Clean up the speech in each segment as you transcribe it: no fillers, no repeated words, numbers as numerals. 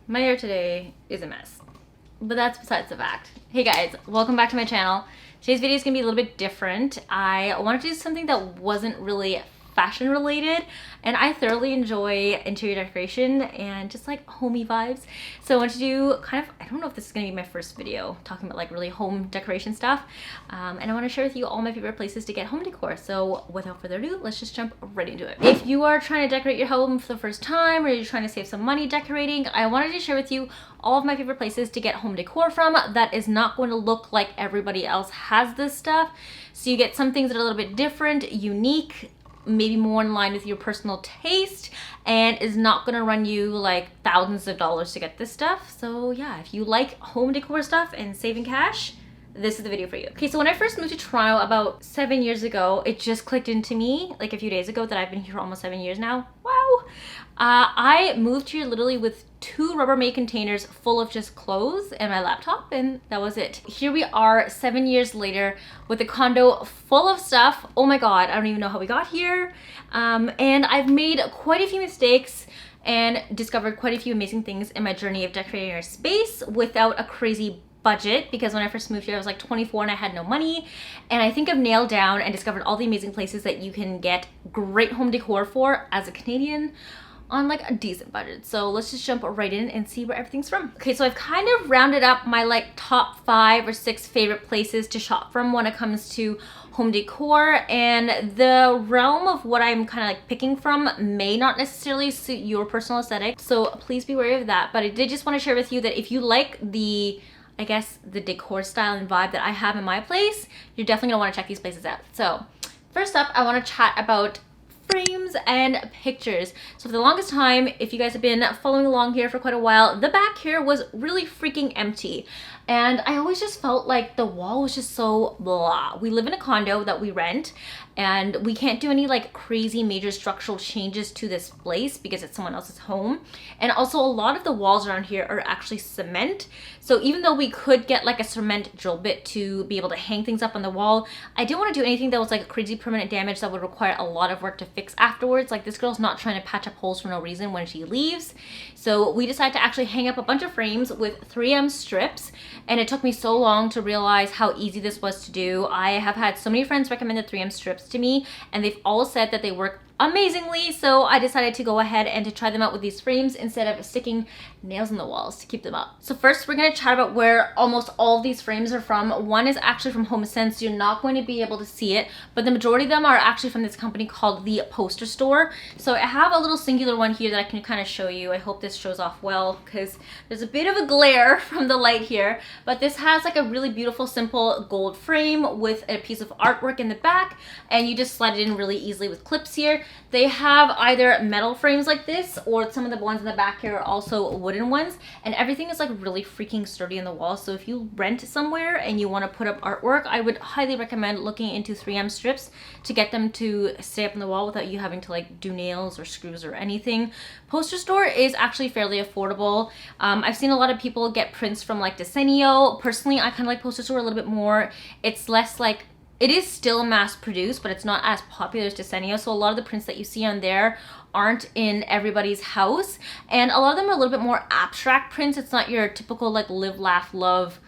My hair today is a mess, but that's besides the fact. Hey guys, welcome back to my channel. Today's video is gonna be a little bit different. I wanted to do something that wasn't really fashion related, and I thoroughly enjoy interior decoration and just like homey vibes. So I want to do kind of, I don't know if this is gonna be my first video talking about like really home decoration stuff, and I want to share with you all my favorite places to get home decor. So without further ado, let's just jump right into it. If you are trying to decorate your home for the first time, or you're trying to save some money decorating, I wanted to share with you all of my favorite places to get home decor from that is not going to look like everybody else has this stuff. So you get some things that are a little bit different, unique, maybe more in line with your personal taste, and is not gonna run you like thousands of dollars to get this stuff. So yeah, if you like home decor stuff and saving cash, this is the video for you. Okay, so when I first moved to Toronto about 7 years ago, it just clicked into me like a few days ago that I've been here for almost 7 years now. Wow. I moved here literally with 2 Rubbermaid containers full of just clothes and my laptop, and that was it. Here we are 7 years later with a condo full of stuff. Oh my god, I don't even know how we got here. And I've made quite a few mistakes and discovered quite a few amazing things in my journey of decorating our space without a crazy budget, because when I first moved here I was like 24 and I had no money, and I think I've nailed down and discovered all the amazing places that you can get great home decor for as a Canadian on like a decent budget. So let's just jump right in and see where everything's from. Okay, so I've kind of rounded up my like top 5 or 6 favorite places to shop from when it comes to home decor, and the realm of what I'm kind of like picking from may not necessarily suit your personal aesthetic, so please be wary of that. But I did just want to share with you that if you like the, I guess, the decor style and vibe that I have in my place, you're definitely gonna want to check these places out. So first up, I want to chat about frames and pictures. So for the longest time, if you guys have been following along here for quite a while, the back here was really freaking empty. And I always just felt like the wall was just so blah. We live in a condo that we rent, and we can't do any like crazy major structural changes to this place because it's someone else's home. And also a lot of the walls around here are actually cement. So even though we could get like a cement drill bit to be able to hang things up on the wall, I didn't want to do anything that was like crazy permanent damage that would require a lot of work to fix afterwards. Like, this girl's not trying to patch up holes for no reason when she leaves. So we decided to actually hang up a bunch of frames with 3M strips, and it took me so long to realize how easy this was to do. I have had so many friends recommend the 3M strips to me, and they've all said that they work amazingly, so I decided to go ahead and to try them out with these frames instead of sticking nails in the walls to keep them up. So first we're going to chat about where almost all of these frames are from. One is actually from Homesense. You're not going to be able to see it, but the majority of them are actually from this company called The Poster Store. So I have a little singular one here that I can kind of show you. I hope this shows off well because there's a bit of a glare from the light here, but this has like a really beautiful simple gold frame with a piece of artwork in the back, and you just slide it in really easily with clips here. They have either metal frames like this, or some of the ones in the back here are also wooden ones, and everything is like really freaking sturdy in the wall. So if you rent somewhere and you want to put up artwork, I would highly recommend looking into 3M strips to get them to stay up on the wall without you having to like do nails or screws or anything. Poster Store is actually fairly affordable. I've seen a lot of people get prints from like Desenio. Personally, I kind of like Poster Store a little bit more. It's less like, it is still mass produced, but it's not as popular as Desenio. So a lot of the prints that you see on there aren't in everybody's house. And a lot of them are a little bit more abstract prints. It's not your typical like live, laugh, love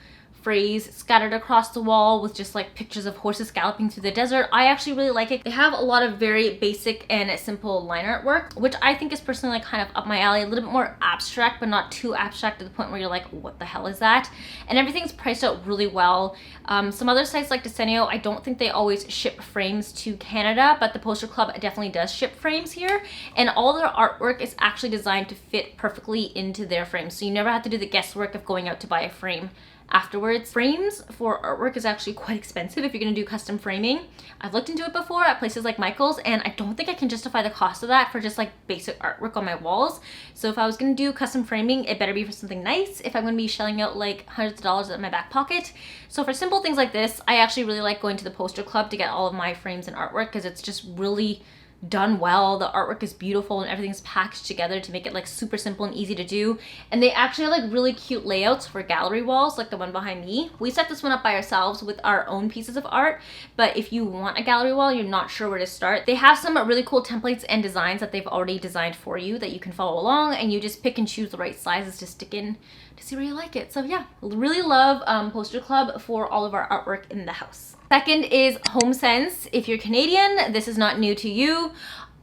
phrase scattered across the wall with just like pictures of horses galloping through the desert. I actually really like it. They have a lot of very basic and simple line artwork, which I think is personally like kind of up my alley. A little bit more abstract, but not too abstract to the point where you're like, what the hell is that? And everything's priced out really well. Some other sites like Desenio, I don't think they always ship frames to Canada, but the Poster Club definitely does ship frames here, and all their artwork is actually designed to fit perfectly into their frames. So you never have to do the guesswork of going out to buy a frame afterwards. Frames for artwork is actually quite expensive if you're going to do custom framing. I've looked into it before at places like Michael's, and I don't think I can justify the cost of that for just like basic artwork on my walls. So if I was going to do custom framing, it better be for something nice if I'm going to be shelling out like hundreds of dollars in my back pocket. So for simple things like this, I actually really like going to the Poster Club to get all of my frames and artwork, because it's just really done well. The artwork is beautiful and everything's packaged together to make it like super simple and easy to do. And they actually have like really cute layouts for gallery walls, like the one behind me. We set this one up by ourselves with our own pieces of art, but if you want a gallery wall, you're not sure where to start, they have some really cool templates and designs that they've already designed for you that you can follow along, and you just pick and choose the right sizes to stick in to see where you like it. So yeah, really love Poster Club for all of our artwork in the house. Second is Homesense. If you're Canadian, this is not new to you.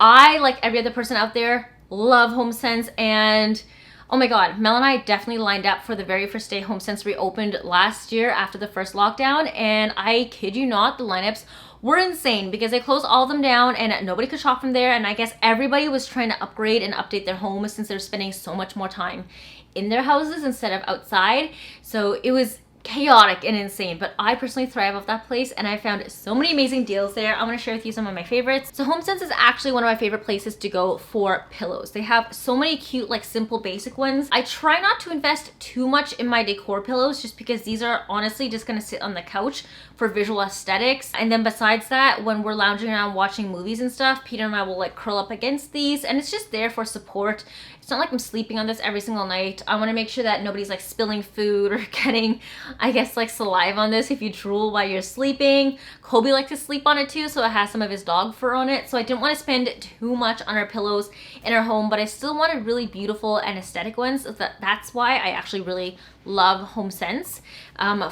I, like every other person out there, love Homesense, and oh my god, Mel and I definitely lined up for the very first day Homesense reopened last year after the first lockdown, and I kid you not, the lineups were insane because they closed all of them down and nobody could shop from there, and I guess everybody was trying to upgrade and update their homes since they're spending so much more time in their houses instead of outside. So it was chaotic and insane, but I personally thrive off that place, and I found so many amazing deals there. I'm going to share with you some of my favorites. So Homesense is actually one of my favorite places to go for pillows. They have so many cute, like simple basic ones. I try not to invest too much in my decor pillows just because these are honestly just going to sit on the couch for visual aesthetics. And then besides that, when we're lounging around watching movies and stuff, Peter and I will like curl up against these, and it's just there for support. It's not like I'm sleeping on this every single night. I want to make sure that nobody's like spilling food or getting, I guess, like saliva on this if you drool while you're sleeping. Kobe likes to sleep on it too, so it has some of his dog fur on it. So I didn't want to spend too much on our pillows in our home, but I still wanted really beautiful and aesthetic ones. So that's why I actually really love Homesense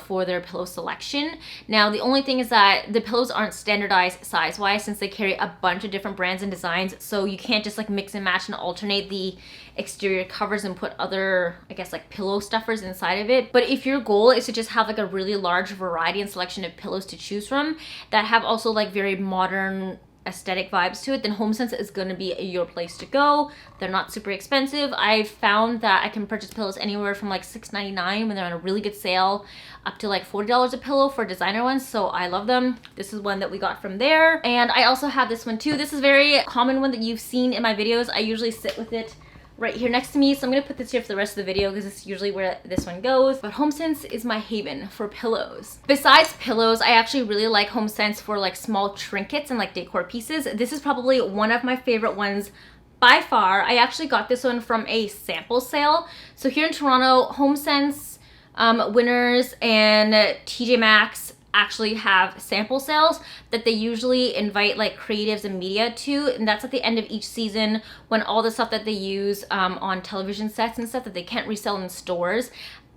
for their pillow selection. Now, the only thing is that the pillows aren't standardized size-wise since they carry a bunch of different brands and designs, so you can't just like mix and match and alternate the exterior covers and put other, I guess, like pillow stuffers inside of it. But if your goal is to just have like a really large variety and selection of pillows to choose from that have also like very modern aesthetic vibes to it, then Homesense is going to be your place to go. They're not super expensive. I've found that I can purchase pillows anywhere from like $6.99 when they're on a really good sale up to like $40 a pillow for designer ones, so I love them. This is one that we got from there, and I also have this one too. This is a very common one that you've seen in my videos. I usually sit with it right here next to me, so I'm gonna put this here for the rest of the video because it's usually where this one goes. But Homesense is my haven for pillows. Besides pillows, I actually really like Homesense for like small trinkets and like decor pieces. This is probably one of my favorite ones by far. I actually got this one from a sample sale. So here in Toronto, Homesense, Winners, and TJ Maxx actually have sample sales that they usually invite like creatives and media to, and that's at the end of each season when all the stuff that they use on television sets and stuff that they can't resell in stores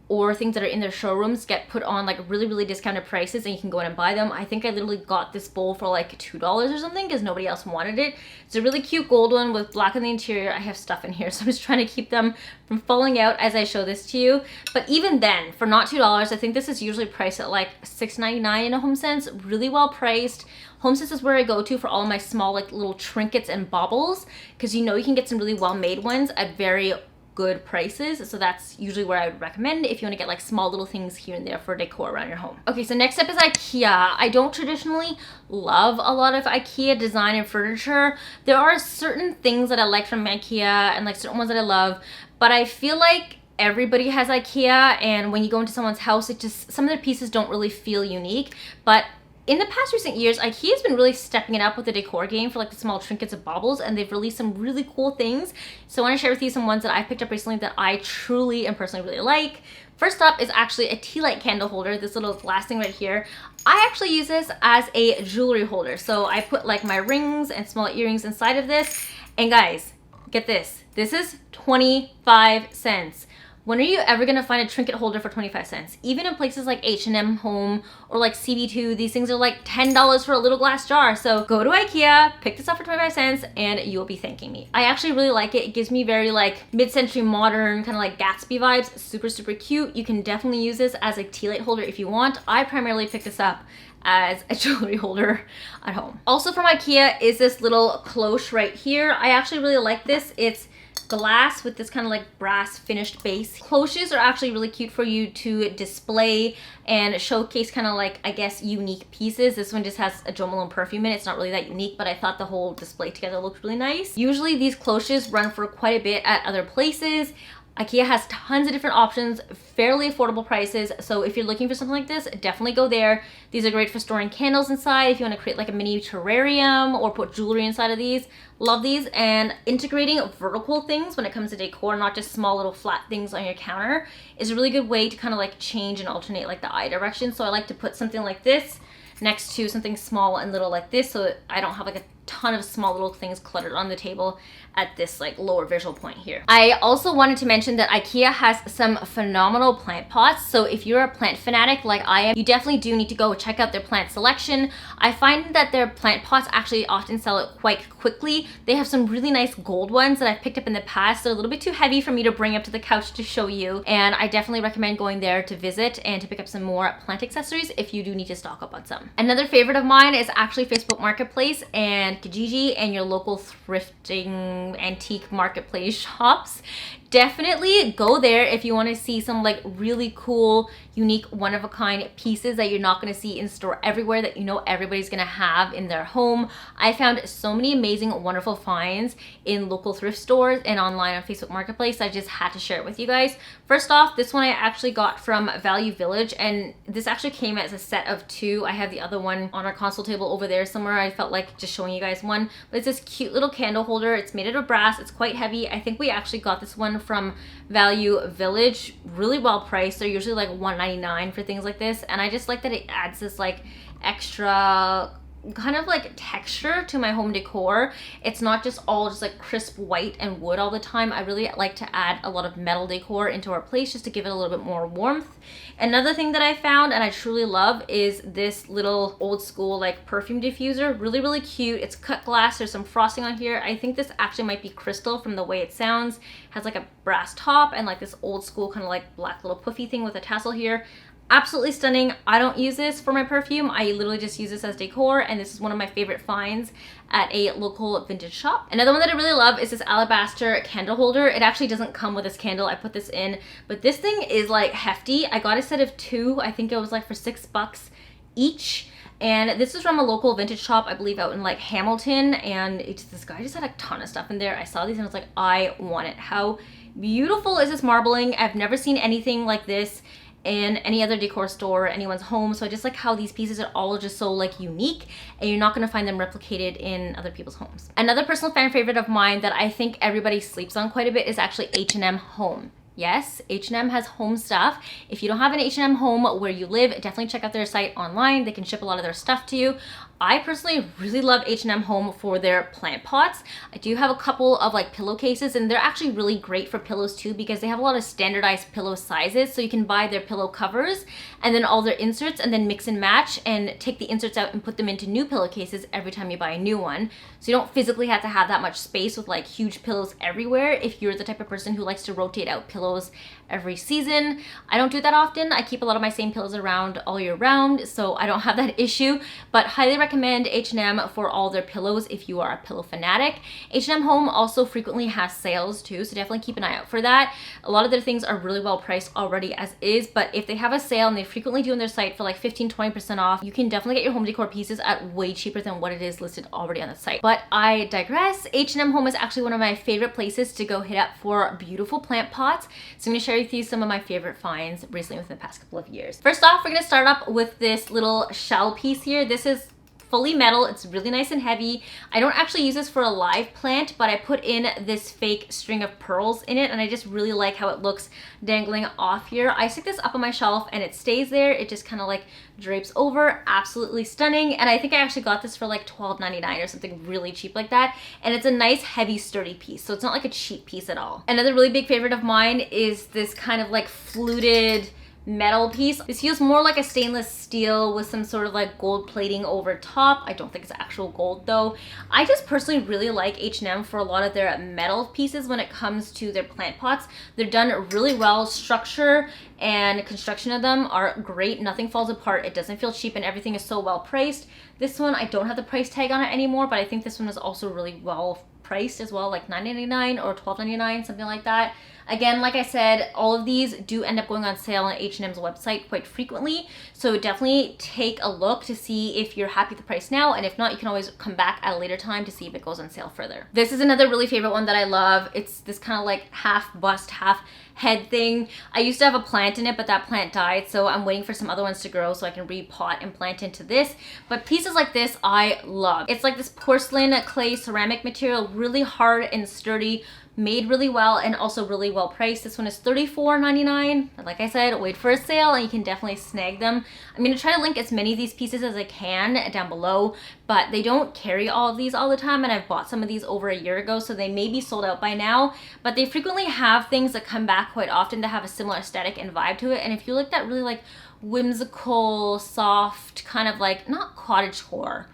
or things that are in their showrooms get put on like really discounted prices, and you can go in and buy them. I think I literally got this bowl for like $2 or something because nobody else wanted it. It's a really cute gold one with black on the interior. I have stuff in here, so I'm just trying to keep them from falling out as I show this to you. But even then, for not $2, I think this is usually priced at like $6.99 in a Homesense. Really well priced. Homesense is where I go to for all of my small like little trinkets and baubles, because you know you can get some really well made ones at very good prices. So that's usually where I would recommend if you want to get like small little things here and there for decor around your home. Okay, so next up is Ikea. I don't traditionally love a lot of Ikea design and furniture. There are certain things that I like from Ikea and like certain ones that I love, but I feel like everybody has Ikea, and when you go into someone's house, it just, some of their pieces don't really feel unique. But in the past recent years, Ikea's been really stepping it up with the decor game for like the small trinkets and baubles, and they've released some really cool things. So I want to share with you some ones that I picked up recently that I truly and personally really like. First up is actually a tea light candle holder, this little glass thing right here. I actually use this as a jewelry holder. So I put like my rings and small earrings inside of this. And guys, get this. This is 25 cents. When are you ever gonna find a trinket holder for 25 cents? Even in places like H&M Home or like CB2, these things are like $10 for a little glass jar. So go to Ikea, pick this up for 25 cents, and you will be thanking me. I actually really like it. It gives me very like mid-century modern, kind of like Gatsby vibes. Super cute. You can definitely use this as a tea light holder if you want. I primarily pick this up as a jewelry holder at home. Also from Ikea is this little cloche right here. I actually really like this. It's glass with this kind of like brass finished base. Cloches are actually really cute for you to display and showcase kind of like, I guess, unique pieces. This one just has a Jo Malone perfume in it. It's not really that unique, but I thought the whole display together looked really nice. Usually these cloches run for quite a bit at other places. Ikea has tons of different options, fairly affordable prices. So if you're looking for something like this, definitely go there. These are great for storing candles inside. If you want to create like a mini terrarium or put jewelry inside of these, love these. And integrating vertical things when it comes to decor, not just small little flat things on your counter, is a really good way to kind of like change and alternate like the eye direction. So I like to put something like this next to something small and little like this, so I don't have like a ton of small little things cluttered on the table at this like lower visual point here. I also wanted to mention that Ikea has some phenomenal plant pots. So if you're a plant fanatic like I am, you definitely do need to go check out their plant selection. I find that their plant pots actually often sell it quite quickly. They have some really nice gold ones that I've picked up in the past. They're a little bit too heavy for me to bring up to the couch to show you, and I definitely recommend going there to visit and to pick up some more plant accessories if you do need to stock up on some. Another favorite of mine is actually Facebook Marketplace and Kijiji and your local thrifting antique marketplace shops. Definitely go there if you want to see some like really cool, unique, one-of-a-kind pieces that you're not going to see in store everywhere, that you know everybody's going to have in their home. I found so many amazing, wonderful finds in local thrift stores and online on Facebook Marketplace. I just had to share it with you guys. First off, this one I actually got from Value Village, and this actually came as a set of 2. I have the other one on our console table over there somewhere. I felt like just showing you guys one, but it's this cute little candle holder. It's made out of brass. It's quite heavy. I think we actually got this one from Value Village, really well priced. They're usually like $1.99 for things like this, and I just like that it adds this like extra kind of like texture to my home decor. It's not just all just like crisp white and wood all the time. I really like to add a lot of metal decor into our place just to give it a little bit more warmth. Another thing that I found and I truly love is this little old school like perfume diffuser. Really, really cute. It's cut glass. There's some frosting on here. I think this actually might be crystal from the way it sounds. It has like a brass top and like this old school kind of like black little puffy thing with a tassel here. Absolutely stunning. I don't use this for my perfume. I literally just use this as decor, and this is one of my favorite finds at a local vintage shop. Another one that I really love is this Alabaster candle holder. It actually doesn't come with this candle. I put this in, but this thing is like hefty. I got a set of 2. I think it was like for $6 each. And this is from a local vintage shop, I believe out in like Hamilton. And this guy just had a ton of stuff in there. I saw these and I was like, I want it. How beautiful is this marbling? I've never seen anything like this in any other decor store or anyone's home. So I just like how these pieces are all just so like unique, and you're not gonna find them replicated in other people's homes. Another personal fan favorite of mine that I think everybody sleeps on quite a bit is actually H&M Home. Yes, H&M has home stuff. If you don't have an H&M Home where you live, definitely check out their site online. They can ship a lot of their stuff to you. I personally really love H&M Home for their plant pots. I do have a couple of like pillowcases, and they're actually really great for pillows too, because they have a lot of standardized pillow sizes. So you can buy their pillow covers and then all their inserts and then mix and match and take the inserts out and put them into new pillowcases every time you buy a new one. So you don't physically have to have that much space with like huge pillows everywhere if you're the type of person who likes to rotate out pillows every season. I don't do that often. I keep a lot of my same pillows around all year round, so I don't have that issue, but highly recommend H&M for all their pillows if you are a pillow fanatic. H&M Home also frequently has sales too, so definitely keep an eye out for that. A lot of their things are really well priced already as is, but if they have a sale, and they frequently do on their site for like 15-20% off, you can definitely get your home decor pieces at way cheaper than what it is listed already on the site. But I digress. H&M Home is actually one of my favorite places to go hit up for beautiful plant pots. So I'm going to share with you some of my favorite finds recently within the past couple of years. First off, we're going to start up with this little shell piece here. This is fully metal. It's really nice and heavy. I don't actually use this for a live plant, but I put in this fake string of pearls in it, and I just really like how it looks dangling off here. I stick this up on my shelf and it stays there. It just kind of like drapes over. Absolutely stunning. And I think I actually got this for like $12.99 or something really cheap like that. And it's a nice, heavy, sturdy piece. So it's not like a cheap piece at all. Another really big favorite of mine is this kind of like fluted metal piece. This feels more like a stainless steel with some sort of like gold plating over top. I don't think it's actual gold though. I just personally really like H&M for a lot of their metal pieces when it comes to their plant pots. They're done really well. Structure and construction of them are great. Nothing falls apart. It doesn't feel cheap, and everything is so well priced. This one, I don't have the price tag on it anymore, but I think this one is also really well priced as well, like $9.99 or $12.99, something like that. Again, like I said, all of these do end up going on sale on H&M's website quite frequently. So definitely take a look to see if you're happy with the price now. And if not, you can always come back at a later time to see if it goes on sale further. This is another really favorite one that I love. It's this kind of like half bust, half head thing. I used to have a plant in it, but that plant died. So I'm waiting for some other ones to grow so I can repot and plant into this. But pieces like this, I love. It's like this porcelain clay ceramic material, really hard and sturdy, made really well and also really well priced. This one is $34.99. Like I said, wait for a sale and you can definitely snag them. I'm going to try to link as many of these pieces as I can down below, but they don't carry all of these all the time, and I've bought some of these over a year ago, so they may be sold out by now, but they frequently have things that come back quite often that have a similar aesthetic and vibe to it. And if you like that really like whimsical, soft, kind of like, not cottagecore,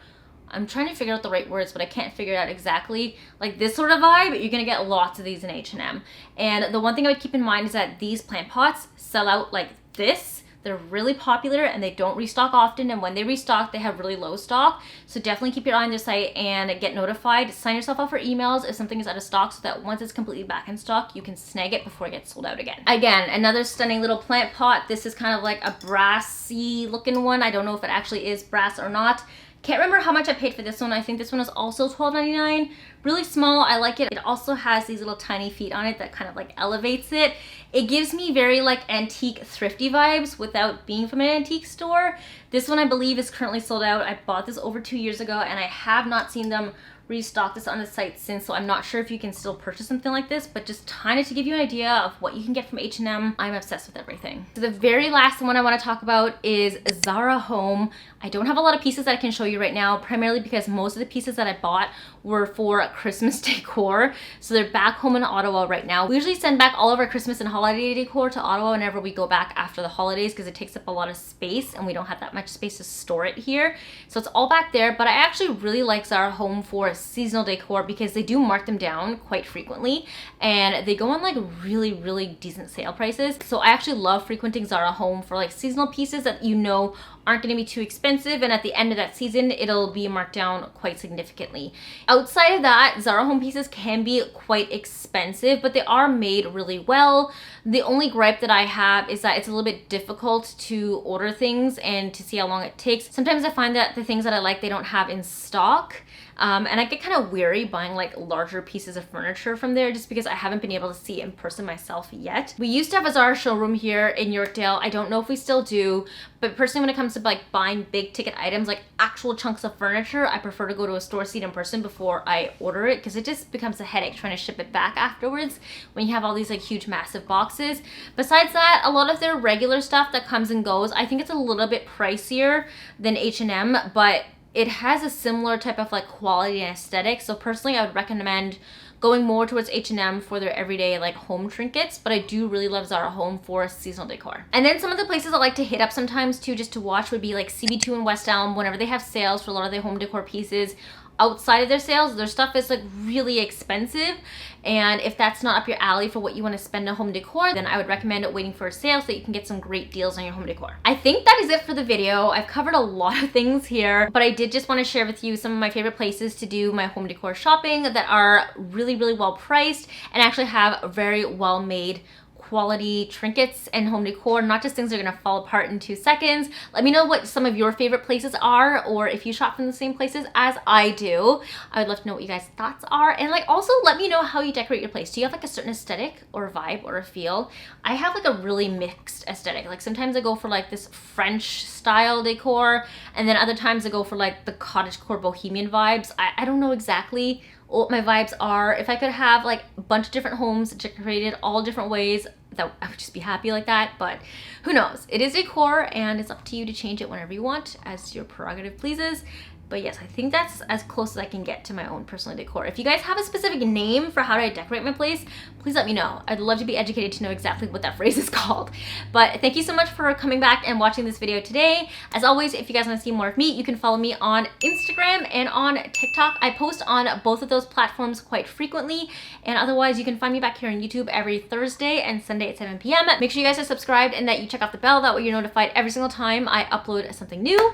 I'm trying to figure out the right words, but I can't figure it out exactly. Like this sort of vibe, you're gonna get lots of these in H&M. And the one thing I would keep in mind is that these plant pots sell out like this. They're really popular and they don't restock often. And when they restock, they have really low stock. So definitely keep your eye on their site and get notified. Sign yourself up for emails if something is out of stock so that once it's completely back in stock, you can snag it before it gets sold out again. Again, another stunning little plant pot. This is kind of like a brassy looking one. I don't know if it actually is brass or not. Can't remember how much I paid for this one. I think this one is also $12.99. Really small. I like it. It also has these little tiny feet on it that kind of like elevates it. It gives me very like antique thrifty vibes without being from an antique store. This one I believe is currently sold out. I bought this over 2 years ago and I have not seen them restock this on the site since, so I'm not sure if you can still purchase something like this, but just kind of to give you an idea of what you can get from H&M. I'm obsessed with everything. So the very last one I want to talk about is Zara Home. I don't have a lot of pieces that I can show you right now, primarily because most of the pieces that I bought were for Christmas decor. So they're back home in Ottawa right now. We usually send back all of our Christmas and holiday decor to Ottawa whenever we go back after the holidays because it takes up a lot of space and we don't have that much space to store it here. So it's all back there, but I actually really like Zara Home for seasonal decor because they do mark them down quite frequently and they go on like really decent sale prices. So I actually love frequenting Zara Home for like seasonal pieces that you know aren't going to be too expensive, and at the end of that season it'll be marked down quite significantly. Outside of that, Zara Home pieces can be quite expensive, but they are made really well. The only gripe that I have is that it's a little bit difficult to order things and to see how long it takes. Sometimes I find that the things that I like they don't have in stock. And I get kind of weary buying like larger pieces of furniture from there just because I haven't been able to see it in person myself yet. We used to have a Zara showroom here in Yorkdale. I don't know if we still do, but personally when it comes to like buying big ticket items, like actual chunks of furniture, I prefer to go to a store, see it in person before I order it because it just becomes a headache trying to ship it back afterwards when you have all these like huge massive boxes. Besides that, a lot of their regular stuff that comes and goes, I think it's a little bit pricier than H&M, but it has a similar type of like quality and aesthetic. So personally, I would recommend going more towards H&M for their everyday like home trinkets, but I do really love Zara Home for seasonal decor. And then some of the places I like to hit up sometimes too, just to watch, would be like CB2 in West Elm. Whenever they have sales for a lot of their home decor pieces, outside of their sales, their stuff is like really expensive, and if that's not up your alley for what you want to spend on home decor, then I would recommend waiting for a sale so that you can get some great deals on your home decor. I think that is it for the video. I've covered a lot of things here, but I did just want to share with you some of my favorite places to do my home decor shopping that are really well priced and actually have very well made quality trinkets and home decor, not just things that are gonna fall apart in 2 seconds. Let me know what some of your favorite places are, or if you shop from the same places as I do. I would love to know what you guys' thoughts are, and like also let me know how you decorate your place. Do you have like a certain aesthetic or vibe or a feel? I have like a really mixed aesthetic. Like sometimes I go for like this French style decor, and then other times I go for like the cottagecore bohemian vibes. I don't know exactly what my vibes are. If I could have like a bunch of different homes decorated all different ways, that I would just be happy like that, but who knows? It is decor and it's up to you to change it whenever you want, as your prerogative pleases. But yes, I think that's as close as I can get to my own personal decor. If you guys have a specific name for how to decorate my place, please let me know. I'd love to be educated to know exactly what that phrase is called. But thank you so much for coming back and watching this video today. As always, if you guys want to see more of me, you can follow me on Instagram and on TikTok. I post on both of those platforms quite frequently. And otherwise, you can find me back here on YouTube every Thursday and Sunday at 7 p.m. Make sure you guys are subscribed and that you check out the bell. That way you're notified every single time I upload something new.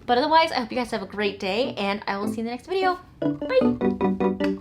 But otherwise, I hope you guys have a great day, and I will see you in the next video. Bye!